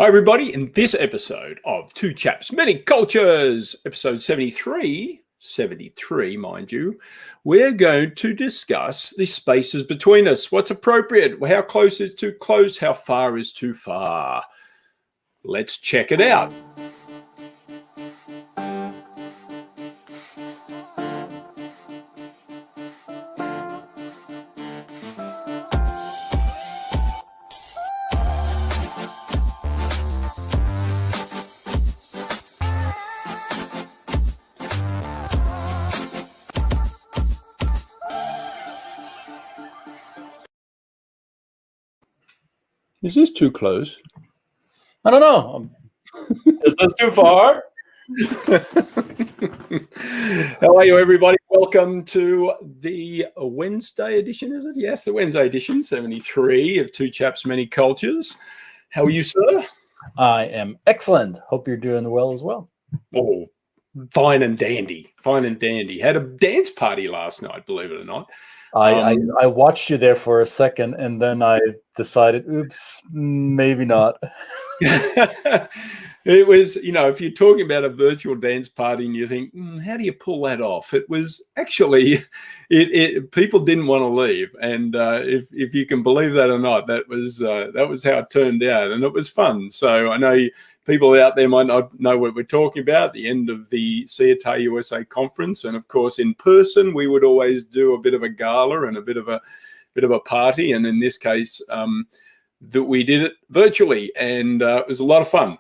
Hi, everybody. In this episode of Two Chaps, Many Cultures, episode 73, mind you, we're going to discuss the spaces between us. What's appropriate? How close is too close? How far is too far? Let's check it out. Is this too close? I don't know. Is this too far? How are you, everybody? Welcome to the Wednesday edition, is it? Yes, the Wednesday edition, 73 of Two Chaps, Many Cultures. How are you, sir? I am excellent. Hope you're doing well as well. Oh, fine and dandy. Fine and dandy. Had a dance party last night, believe it or not. I watched you there for a second, and then I decided, oops, maybe not. It was, if you're talking about a virtual dance party and you think, how do you pull that off? It was actually, people didn't want to leave. And if you can believe that or not, that was how it turned out. And it was fun. So I know people out there might not know what we're talking about at the end of the 𝙏𝙬𝙤 USA conference. And of course, in person, we would always do a bit of a gala and a bit of a party. And in this case, that we did it virtually, and it was a lot of fun.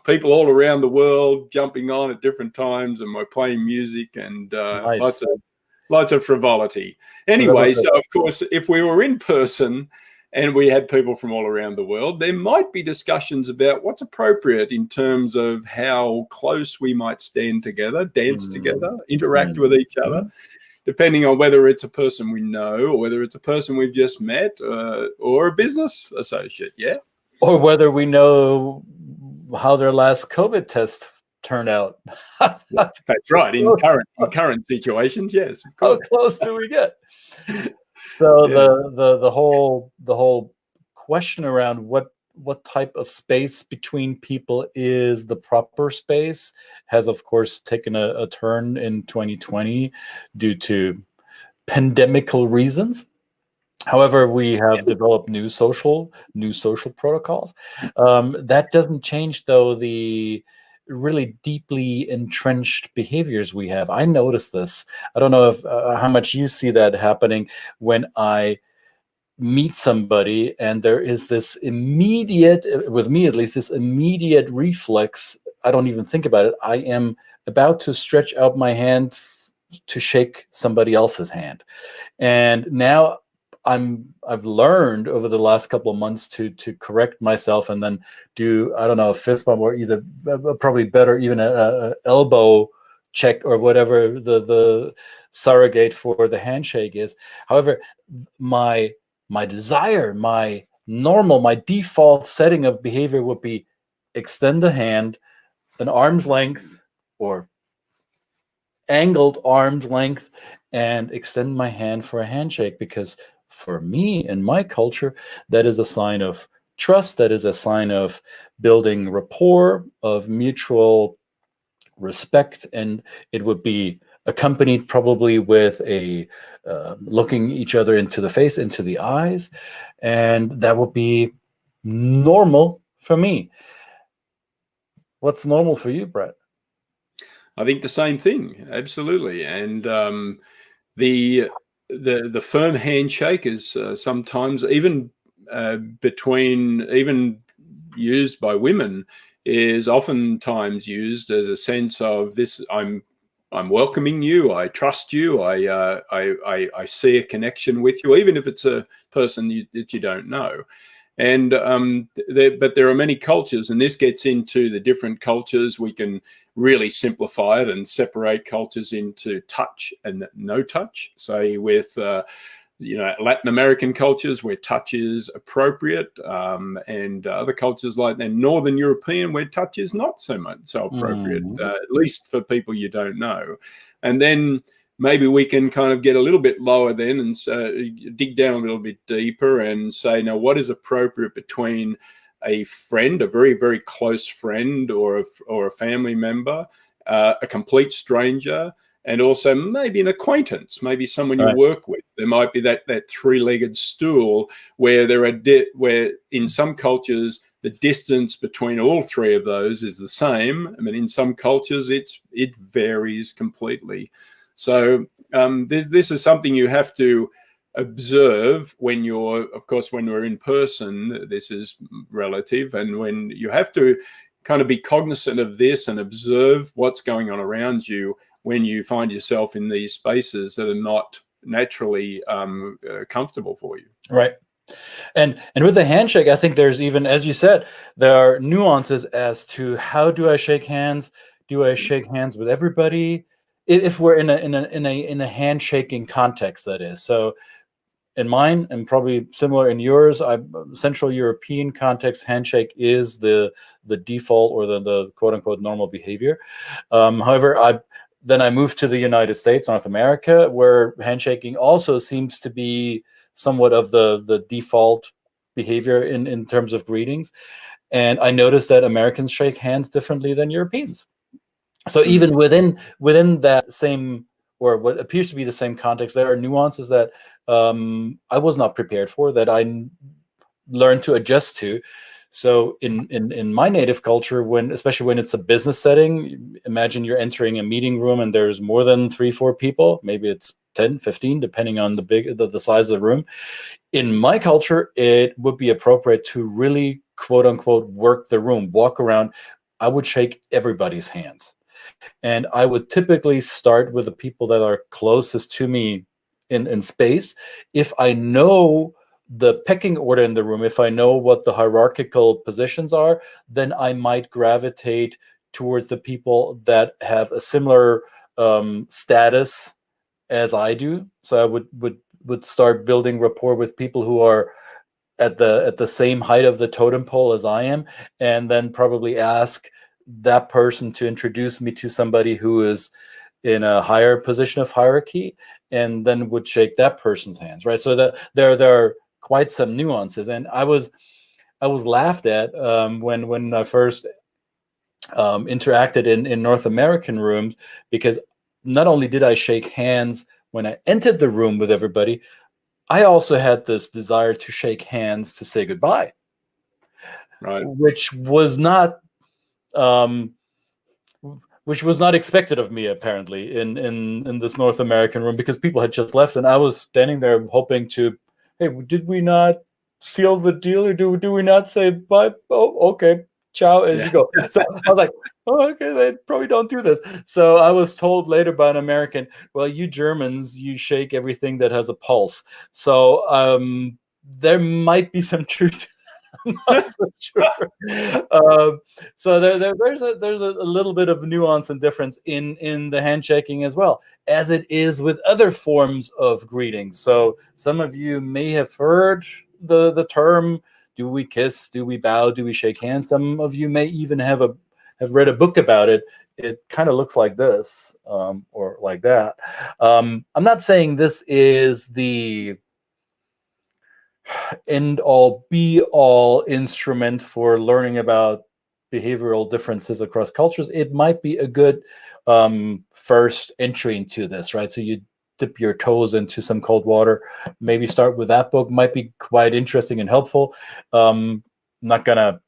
People all around the world jumping on at different times, and we're playing music and Nice. lots of frivolity. Anyway, so of course, if we were in person and we had people from all around the world, there might be discussions about what's appropriate in terms of how close we might stand together, dance together, interact with each other, depending on whether it's a person we know or whether it's a person we've just met or a business associate, yeah? Or whether we know how their last COVID test turned out. That's right. In current situations, yes, of course. How close do we get? So yeah. the whole question around what type of space between people is the proper space has, of course, taken a turn in 2020 due to pandemical reasons. However, we have developed new social protocols. That doesn't change, though, the really deeply entrenched behaviors we have. I notice this. I don't know if how much you see that happening when I meet somebody and there is this immediate, with me at least, this immediate reflex. I don't even think about it. I am about to stretch out my hand to shake somebody else's hand. And now I've learned over the last couple of months to correct myself and then do, I don't know, a fist bump or either probably better, even a elbow check or whatever the surrogate for the handshake is. However, my desire, my default setting of behavior would be extend the hand an arm's length or angled arm's length and extend my hand for a handshake, because for me in my culture, that is a sign of trust. That is a sign of building rapport, of mutual respect, and it would be accompanied probably with a looking each other into the face, into the eyes, and that would be normal for me. What's normal for you, Brett? I think the same thing, absolutely. And the firm handshake is sometimes even used by women, is oftentimes used as a sense of this: I'm welcoming you, I trust you, I see a connection with you, even if it's a person that you don't know. And but there are many cultures, and this gets into the different cultures. We can really simplify it and separate cultures into touch and no touch. Say with Latin American cultures where touch is appropriate, and other cultures like the Northern European where touch is not so appropriate, at least for people you don't know. And then maybe we can kind of get a little bit lower then and dig down a little bit deeper and say, now, what is appropriate between a friend, a very, very close friend, or a family member, a complete stranger, and also maybe an acquaintance, maybe someone you work with. There might be that three-legged stool where where in some cultures the distance between all three of those is the same. I mean, in some cultures it varies completely. So this is something you have to observe when of course, when we're in person, this is relative, and when you have to kind of be cognizant of this and observe what's going on around you when you find yourself in these spaces that are not naturally comfortable for you. Right. And with the handshake, I think there's even, as you said, there are nuances as to how do I shake hands? Do I shake hands with everybody? If we're in a handshaking context, that is. So in mine, and probably similar in yours, Central European context, handshake is the default, or the quote unquote normal behavior. However, then I moved to the United States, North America, where handshaking also seems to be somewhat of the default behavior in terms of greetings. And I noticed that Americans shake hands differently than Europeans. So even within that same, or what appears to be the same context, there are nuances that I was not prepared for, that I learned to adjust to. So in my native culture, especially when it's a business setting, imagine you're entering a meeting room and there's more than 3-4 people, maybe it's 10, 15, depending on the size of the room. In my culture, it would be appropriate to really, quote unquote, work the room, walk around. I would shake everybody's hands. And I would typically start with the people that are closest to me in space. If I know the pecking order in the room, if I know what the hierarchical positions are, then I might gravitate towards the people that have a similar status as I do. So I would start building rapport with people who are at the same height of the totem pole as I am, and then probably ask that person to introduce me to somebody who is in a higher position of hierarchy, and then would shake that person's hands, right? So that there are quite some nuances, and I was laughed at when I first interacted in North American rooms, because not only did I shake hands when I entered the room with everybody, I also had this desire to shake hands to say goodbye, right? Which was not expected of me, apparently, in this North American room, because people had just left and I was standing there hoping to, hey, did we not seal the deal, or do we not say bye? Oh, okay, ciao, as you go. So I was like, oh, okay, they probably don't do this. So I was told later by an American, well, you Germans, you shake everything that has a pulse. So there might be some truth to I'm not so sure. So there's a little bit of nuance and difference in the handshaking as well, as it is with other forms of greetings. So some of you may have heard the term, do we kiss, do we bow, do we shake hands? Some of you may even have read a book about it. It kind of looks like this, or like that. I'm not saying this is the end all be all instrument for learning about behavioral differences across cultures. It might be a good first entry into this, right? So you dip your toes into some cold water, maybe start with that book. Might be quite interesting and helpful. I'm not gonna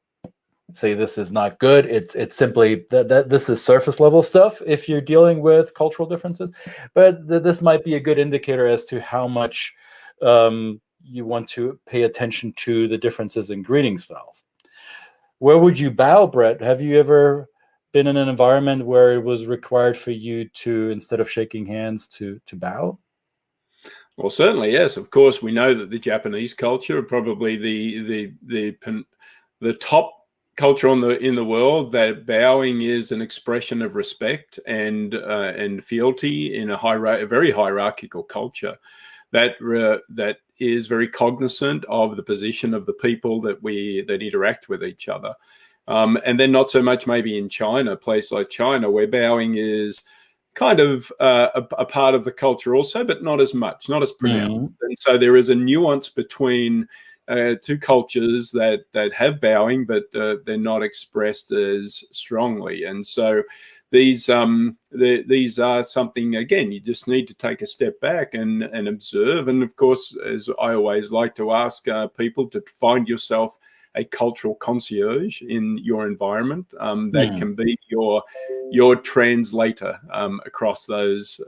say this is not good. It's simply that this is surface level stuff if you're dealing with cultural differences, but this might be a good indicator as to how much you want to pay attention to the differences in greeting styles. Where would you bow, Brett? Have you ever been in an environment where it was required for you to, instead of shaking hands, to bow? Well, certainly, yes. Of course, we know that the Japanese culture, probably the top culture in the world, that bowing is an expression of respect and fealty in a very hierarchical culture. That is very cognizant of the position of the people that interact with each other, and then not so much maybe in China, a place like China, where bowing is kind of a part of the culture also, but not as much, not as pronounced. And so there is a nuance between two cultures that have bowing, but they're not expressed as strongly. And so these are something, again, you just need to take a step back and observe. And of course, as I always like to ask people, to find yourself a cultural concierge in your environment that can be your translator across those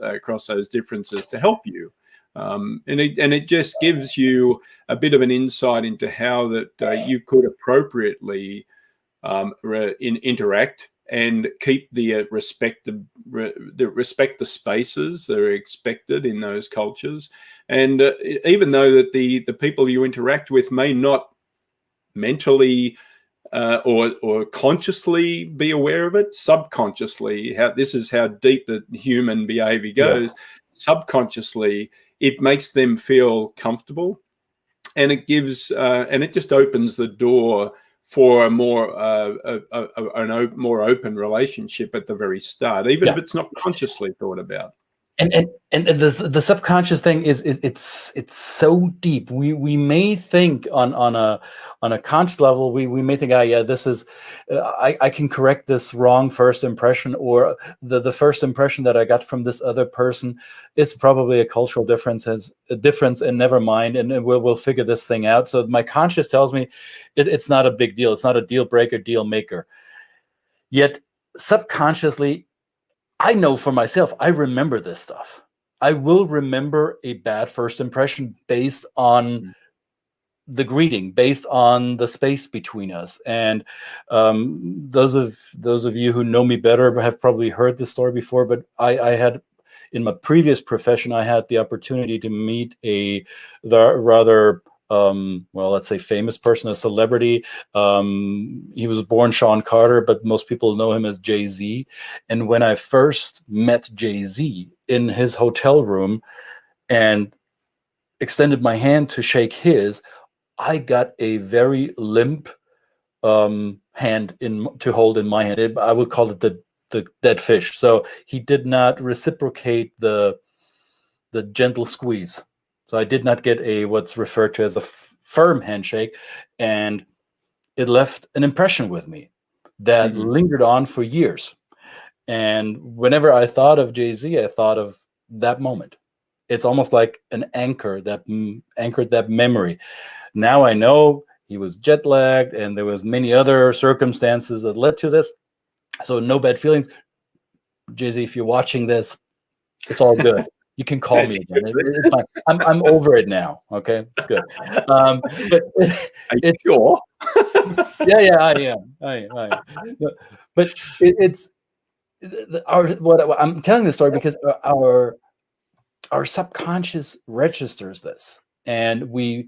differences to help you. And it just gives you a bit of an insight into how that you could appropriately interact and keep respect the spaces that are expected in those cultures. And even though that the people you interact with may not mentally or consciously be aware of it, subconsciously, this is how deep the human behavior goes. Subconsciously, it makes them feel comfortable, and it gives and it just opens the door for a more open relationship at the very start, even if it's not consciously thought about. And the subconscious thing it's so deep. We may think on a conscious level, we may think, yeah, this is I can correct this wrong first impression, or the first impression that I got from this other person, it's probably a cultural difference, and never mind, and we'll figure this thing out. So my conscious tells me it's not a big deal. It's not a deal breaker, deal maker. Yet subconsciously, I know for myself, I remember this stuff. I will remember a bad first impression based on the greeting, based on the space between us. And those of you who know me better have probably heard this story before, but I had, in my previous profession, I had the opportunity to meet a rather well, let's say famous person, a celebrity. He was born Sean Carter, but most people know him as Jay-Z. And when I first met Jay-Z in his hotel room and extended my hand to shake his, I got a very limp hand to hold in my hand. I would call it the dead fish. So he did not reciprocate the gentle squeeze. So I did not get what's referred to as a firm handshake, and it left an impression with me that lingered on for years. And whenever I thought of Jay-Z, I thought of that moment. It's almost like an anchor that anchored that memory. Now I know he was jet lagged, and there was many other circumstances that led to this. So no bad feelings. Jay-Z, if you're watching this, it's all good. You can call me again. It's fine. I'm over it now. Okay, it's good. But it's sure. Yeah, I am. But it's what I'm telling this story because our subconscious registers this, and we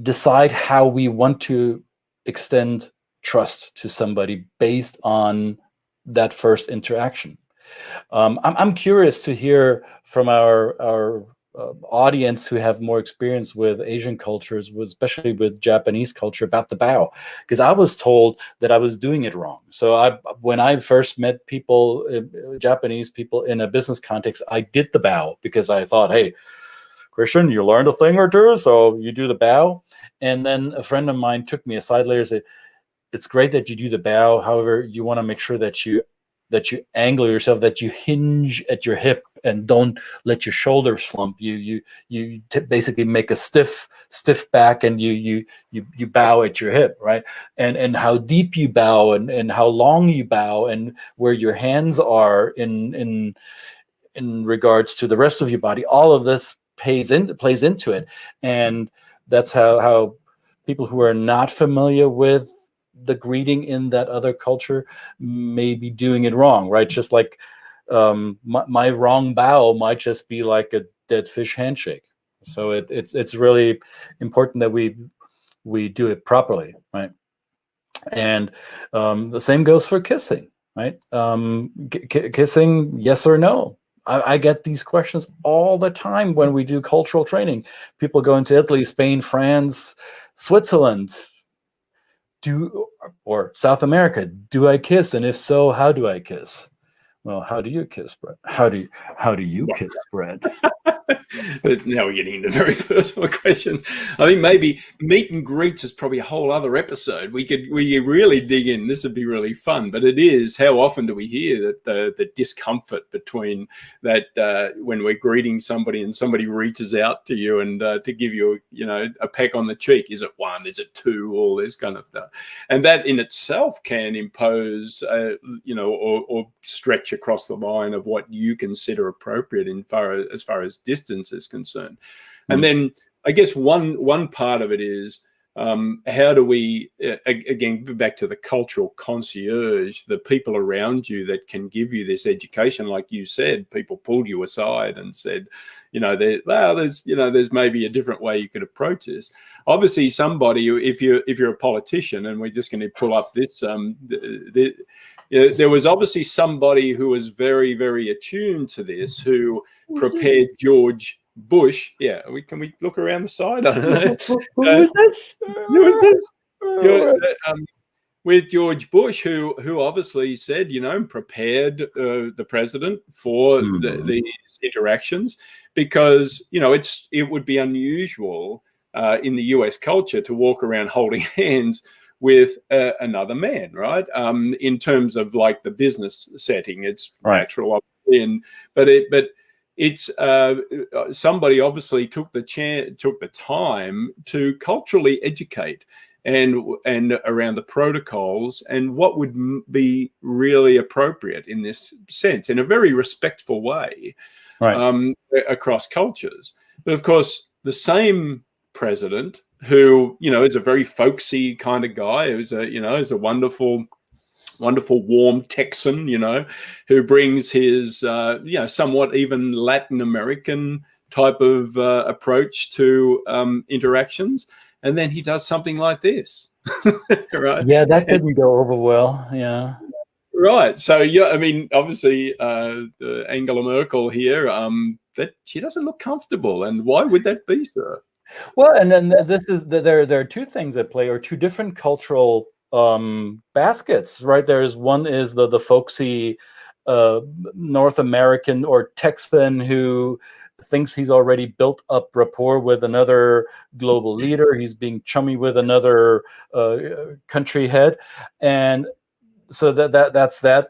decide how we want to extend trust to somebody based on that first interaction. I'm curious to hear from our audience who have more experience with Asian cultures, especially with Japanese culture, about the bow, because I was told that I was doing it wrong. So when I first met people, Japanese people in a business context, I did the bow because I thought, hey, Christian, you learned a thing or two, so you do the bow. And then a friend of mine took me aside later and said, it's great that you do the bow. However, you want to make sure that you angle yourself, that you hinge at your hip and don't let your shoulder slump. You basically make a stiff back, and you bow at your hip, right? And how deep you bow, and how long you bow, and where your hands are in regards to the rest of your body. All of this plays into it, and that's how people who are not familiar with the greeting in that other culture may be doing it wrong, right? Just like my wrong bow might just be like a dead fish handshake. So it's really important that we do it properly, right? And the same goes for kissing, right? Kissing, yes or no? I get these questions all the time when we do cultural training. People go into Italy, Spain, France, Switzerland, or South America. Do I kiss? And if so, how do I kiss? Well, how do you kiss bread? How do you kiss bread? But now we're getting into very personal questions. I think maybe meet and greets is probably a whole other episode. We could really dig in. This would be really fun. But it is, how often do we hear that the discomfort between that when we're greeting somebody and somebody reaches out to you and to give you, a peck on the cheek? Is it one? Is it two? All this kind of stuff. And that in itself can impose, or stretch across the line of what you consider appropriate as far as distance is concerned. And then I guess one part of it is how do we, again, back to the cultural concierge, the people around you that can give you this education, like you said, people pulled you aside and said, there's maybe a different way you could approach this. Obviously, somebody, if you're a politician, and we're just going to pull up this, there was obviously somebody who was very, very attuned to this, who prepared George Bush. Yeah, can we look around the side? I don't know. Who is this? Who is this? With George Bush, who obviously said, prepared the president for these interactions, because it would be unusual in the US culture to walk around holding hands with another man, right? In terms of like the business setting, it's natural, obviously, but it's somebody obviously took the time to culturally educate and around the protocols and what would be really appropriate in this sense, in a very respectful way, across cultures. But of course, the same president, who is a very folksy kind of guy, who's is a wonderful, warm Texan, who brings his somewhat even Latin American type of approach to interactions, and then he does something like this. Right? Yeah, that didn't go over well. Yeah. Right. So I mean, obviously, Angela Merkel here, that she doesn't look comfortable, and why would that be, sir? Well, and then there are two things at play, or two different cultural baskets, right? One is the folksy North American or Texan who thinks he's already built up rapport with another global leader. He's being chummy with another country head, and so that's that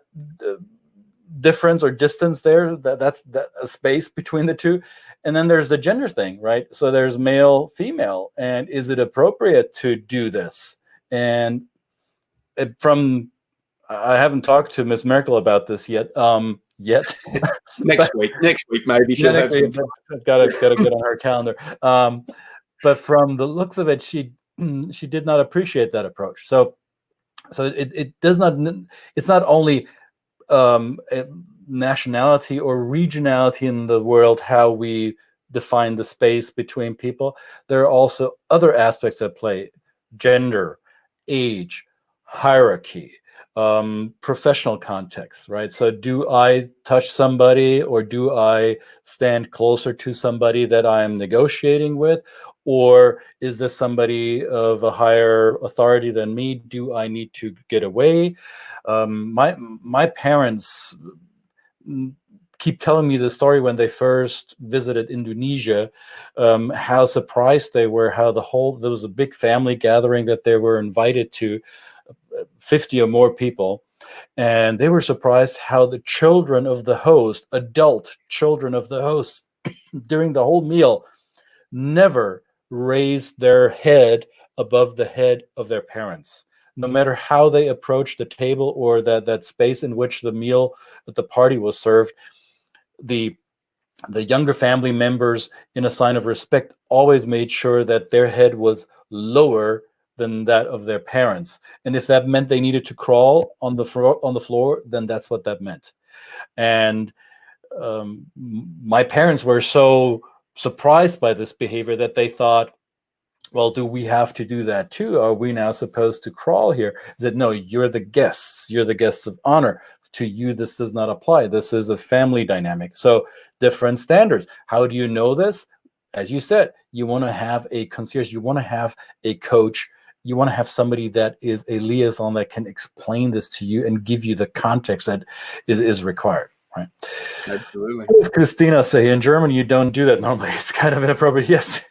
difference or distance there. That's a space between the two. And then there's the gender thing, right? So there's male, female, and is it appropriate to do this? And I haven't talked to Ms. Merkel about this yet. Next week maybe she'll have some time. I've got to get on her calendar. But from the looks of it, she did not appreciate that approach. So it does not. It's not only nationality or regionality in the world, how we define the space between people. There are also other aspects at play: gender, age, hierarchy, professional context, right? So do I touch somebody, or do I stand closer to somebody that I am negotiating with? Or is this somebody of a higher authority than me? Do I need to get away? My parents keep telling me the story when they first visited Indonesia, how surprised they were, how there was a big family gathering that they were invited to, 50 or more people, and they were surprised how the children of the host, adult children of the host, during the whole meal, never raised their head above the head of their parents. No matter how they approached the table or that space in which the meal at the party was served, the younger family members, in a sign of respect, always made sure that their head was lower than that of their parents. And if that meant they needed to crawl on the floor, then that's what that meant. And my parents were so surprised by this behavior that they thought, well, do we have to do that too? Are we now supposed to crawl here? That no, you're the guests. You're the guests of honor. To you, this does not apply. This is a family dynamic. So different standards. How do you know this? As you said, you want to have a concierge. You want to have a coach, you want to have somebody that is a liaison that can explain this to you and give you the context that is required, right? Absolutely. What does Christina say? In German, you don't do that normally. It's kind of inappropriate. Yes,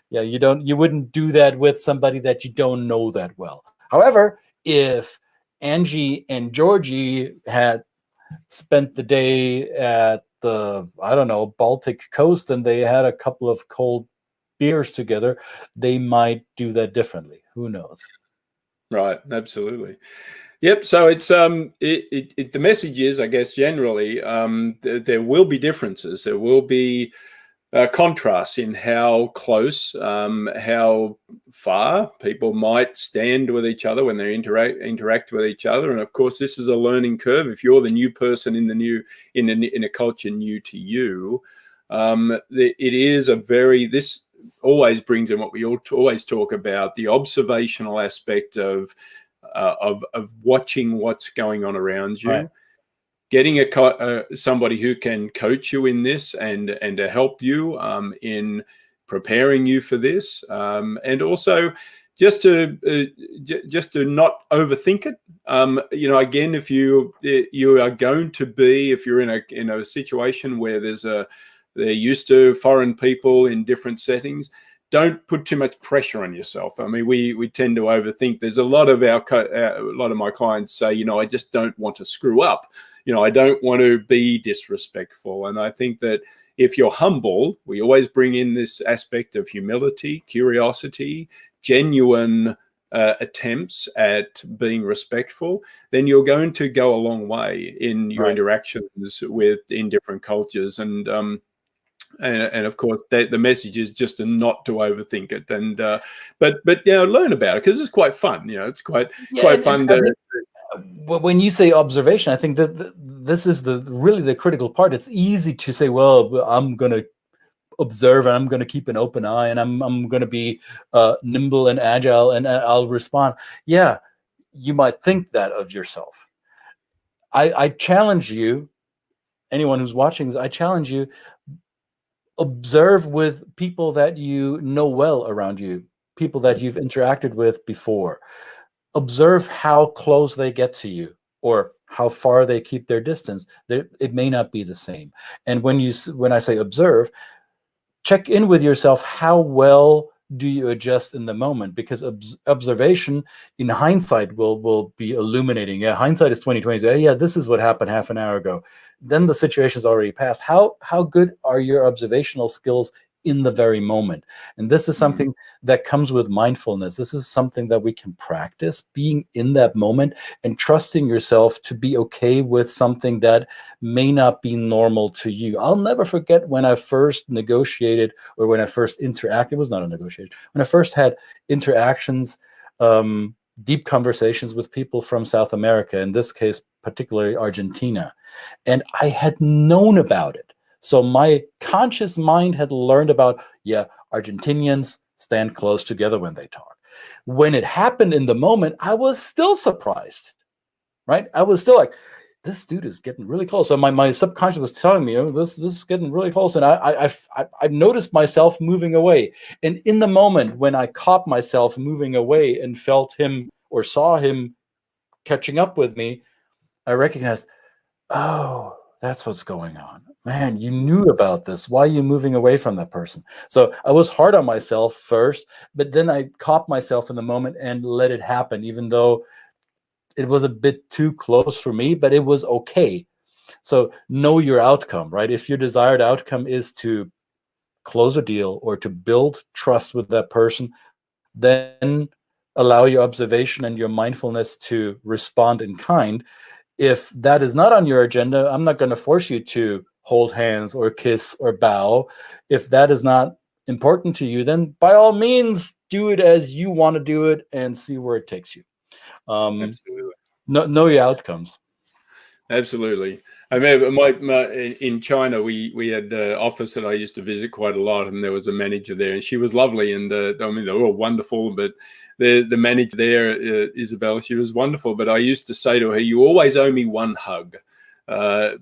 yeah, you wouldn't do that with somebody that you don't know that well. However, if Angie and Georgie had spent the day at the, I don't know, Baltic coast, and they had a couple of cold beers together, they might do that differently. Who knows? Right. Absolutely. Yep. So it's the message is, I guess, generally there will be differences. There will be contrasts in how close, how far people might stand with each other when they interact with each other. And of course, this is a learning curve. If you're the new person in a culture new to you, it is this always brings in what we always talk about, the observational aspect of watching what's going on around you. Right. Getting somebody who can coach you in this and to help you in preparing you for this, and also just to not overthink it. Again, if you are going to be, if you're in a situation where they're used to foreign people in different settings, don't put too much pressure on yourself. I mean, we tend to overthink. There's a lot of my clients say, I just don't want to screw up. I don't want to be disrespectful. And I think that if you're humble, we always bring in this aspect of humility, curiosity, genuine attempts at being respectful, then you're going to go a long way in your interactions in different cultures. And of course, the message is just not to overthink it, and but learn about it, because it's quite fun. It's quite fun to. When you say observation, I think that this is really the critical part. It's easy to say, well, I'm going to observe and I'm going to keep an open eye and I'm going to be nimble and agile and I'll respond. Yeah, you might think that of yourself. I challenge you, anyone who's watching this, I challenge you, observe with people that you know well around you, people that you've interacted with before. Observe how close they get to you or how far they keep their distance. It may not be the same. And when I say observe, check in with yourself. How well do you adjust in the moment? Because observation in hindsight will be illuminating. Yeah, hindsight is 20/20. Yeah, this is what happened half an hour ago. Then the situation's already passed. How good are your observational skills in the very moment? And this is something that comes with mindfulness. This is something that we can practice, being in that moment and trusting yourself to be okay with something that may not be normal to you. I'll never forget when I first negotiated, or when I first interacted. It was not a negotiation. When I first had interactions, deep conversations with people from South America, in this case, particularly Argentina, and I had known about it. So my conscious mind had learned about, yeah, Argentinians stand close together when they talk. When it happened in the moment, I was still surprised, right? I was still like, this dude is getting really close. So my subconscious was telling me, oh, this is getting really close. And I noticed myself moving away. And in the moment when I caught myself moving away and felt him or saw him catching up with me, I recognized, oh, that's what's going on. Man, you knew about this. Why are you moving away from that person? So I was hard on myself first, but then I caught myself in the moment and let it happen, even though it was a bit too close for me, but it was okay. So know your outcome, right? If your desired outcome is to close a deal or to build trust with that person, then allow your observation and your mindfulness to respond in kind. If that is not on your agenda, I'm not going to force you to hold hands or kiss or bow. If that is not important to you, then by all means, do it as you want to do it and see where it takes you. Absolutely. Know your outcomes. Absolutely. I remember in China, we had the office that I used to visit quite a lot, and there was a manager there, and she was lovely, and I mean, they were all wonderful, but the manager there, Isabel, she was wonderful, but I used to say to her, you always owe me one hug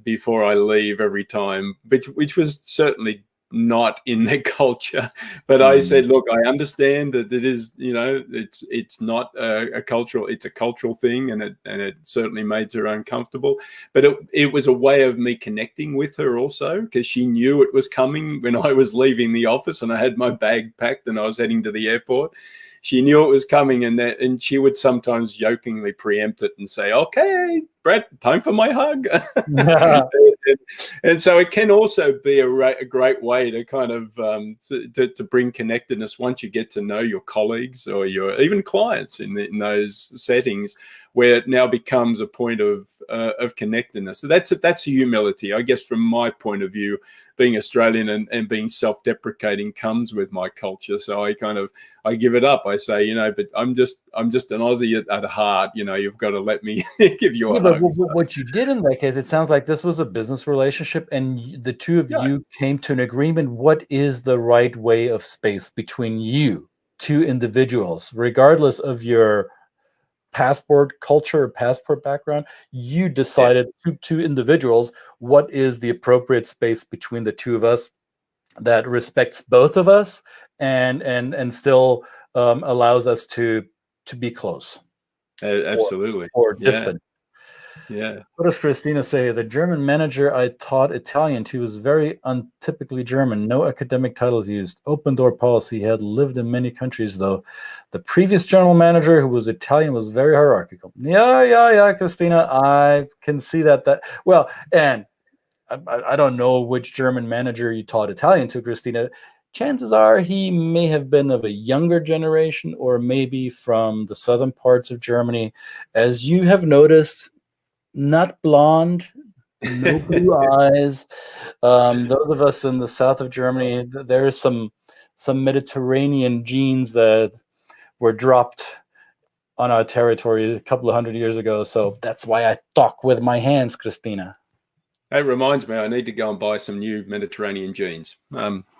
before I leave every time, which was certainly not in their culture. But I said, look, I understand that it is, you know, it's not a cultural, it's a cultural thing, and it certainly made her uncomfortable. But it was a way of me connecting with her also, because she knew it was coming when I was leaving the office and I had my bag packed and I was heading to the airport. She knew it was coming, and she would sometimes jokingly preempt it and say, okay, Brett, time for my hug. and so it can also be a great way to kind of to bring connectedness once you get to know your colleagues or your even clients in those settings, where it now becomes a point of connectedness. So that's humility, I guess, from my point of view. Being Australian and being self-deprecating comes with my culture, so I give it up. I say, you know, but I'm just an Aussie at heart. You know, you've got to let me give you a hug. What you did in that case, it sounds like this was a business relationship, and the two of you came to an agreement. What is the right way of space between you, two individuals, regardless of your passport culture, passport background? You decided, two individuals, what is the appropriate space between the two of us that respects both of us and still allows us to be close. Absolutely. Or distant. Yeah. What does Christina say? The German manager I taught Italian to was very untypically German. No academic titles used. Open door policy. Had lived in many countries, though. The previous general manager, who was Italian, was very hierarchical. Yeah, Christina. I can see that. Well, and I don't know which German manager you taught Italian to, Christina. Chances are he may have been of a younger generation, or maybe from the southern parts of Germany. As you have noticed, not blonde, no blue eyes. Those of us in the south of Germany, there is some Mediterranean genes that were dropped on our territory a couple of hundred years ago. So that's why I talk with my hands, Christina. That reminds me, I need to go and buy some new Mediterranean jeans.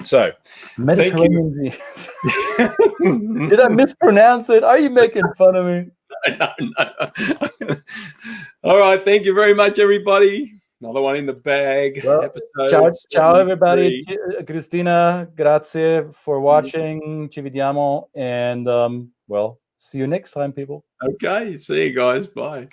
So, Mediterranean jeans. Did I mispronounce it? Are you making fun of me? No. All right. Thank you very much, everybody. Another one in the bag. Well, ciao, everybody. Cristina, grazie for watching. Ci vediamo. And, well, see you next time, people. Okay. See you guys. Bye.